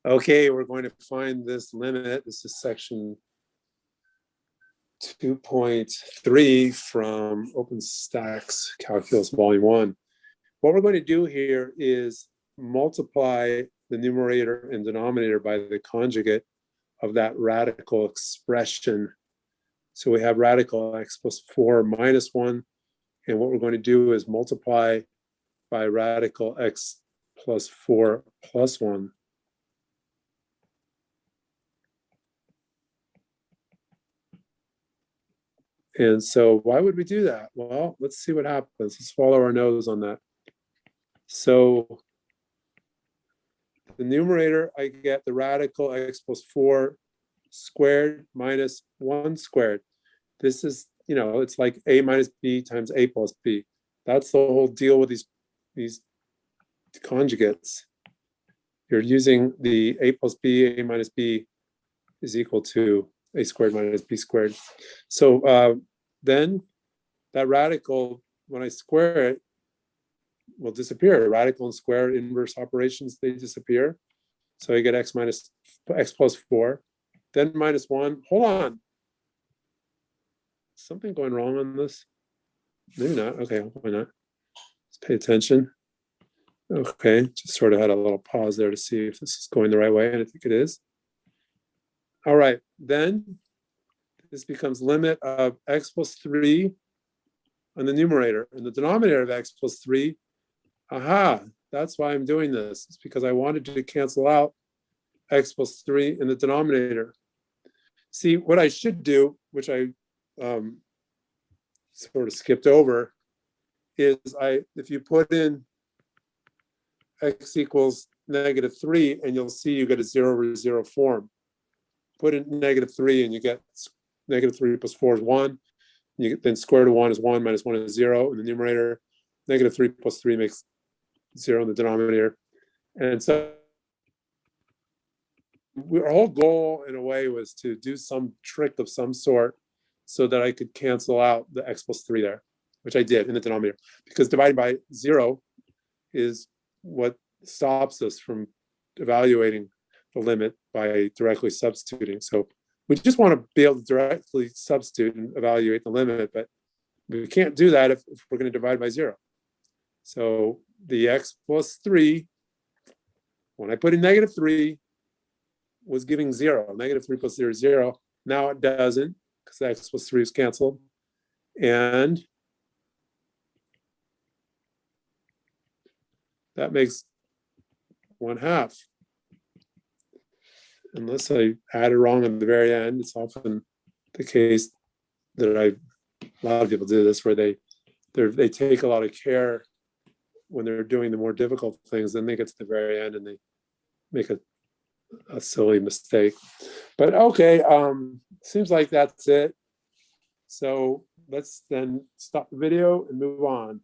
Okay, we're going to find this limit. This is section 2.3 from Openstax Calculus Volume 1. What we're going to do here is multiply the numerator and denominator by the conjugate of that radical expression. So we have radical x plus 4 minus 1. And what we're going to do is multiply by radical x plus 4 plus 1. And so why would we do that? Well, let's see what happens. Let's follow our nose on that. So the numerator, I get the radical x plus 4 squared minus 1 squared. This is, it's like a minus b times a plus b. That's the whole deal with these conjugates. You're using the a plus b, a minus b is equal to a squared minus b squared. So then that radical, when I square it, will disappear. Radical and square inverse operations, they disappear. So I get x plus 4, then minus 1. Hold on. Something going wrong on this? Maybe not. Okay, why not? Let's pay attention. Okay, just sort of had a little pause there to see if this is going the right way, and I think it is. All right, then this becomes limit of x plus 3 on the numerator, and the denominator of x plus 3. Aha, that's why I'm doing this. It's because I wanted to cancel out x plus 3 in the denominator. See, what I should do, which I sort of skipped over, is if you put in x equals negative 3, and you'll see you get a 0 over 0 form. Put in negative 3, and you get negative 3 plus 4 is 1. Then square root of 1 is 1, minus 1 is 0 in the numerator. Negative 3 plus 3 makes 0 in the denominator. And so our whole goal, in a way, was to do some trick of some sort so that I could cancel out the x plus 3 there, which I did in the denominator. Because dividing by 0 is what stops us from evaluating the limit by directly substituting. So we just want to be able to directly substitute and evaluate the limit, but we can't do that if we're going to divide by 0. So the x plus 3, when I put in negative 3, was giving 0. Negative 3 plus 0 is 0. Now it doesn't, because the x plus 3 is canceled. And that makes 1/2. Unless I add it wrong at the very end. It's often the case that a lot of people do this, where they take a lot of care when they're doing the more difficult things, then they get to the very end and they make a silly mistake. But okay, seems like that's it. So let's then stop the video and move on.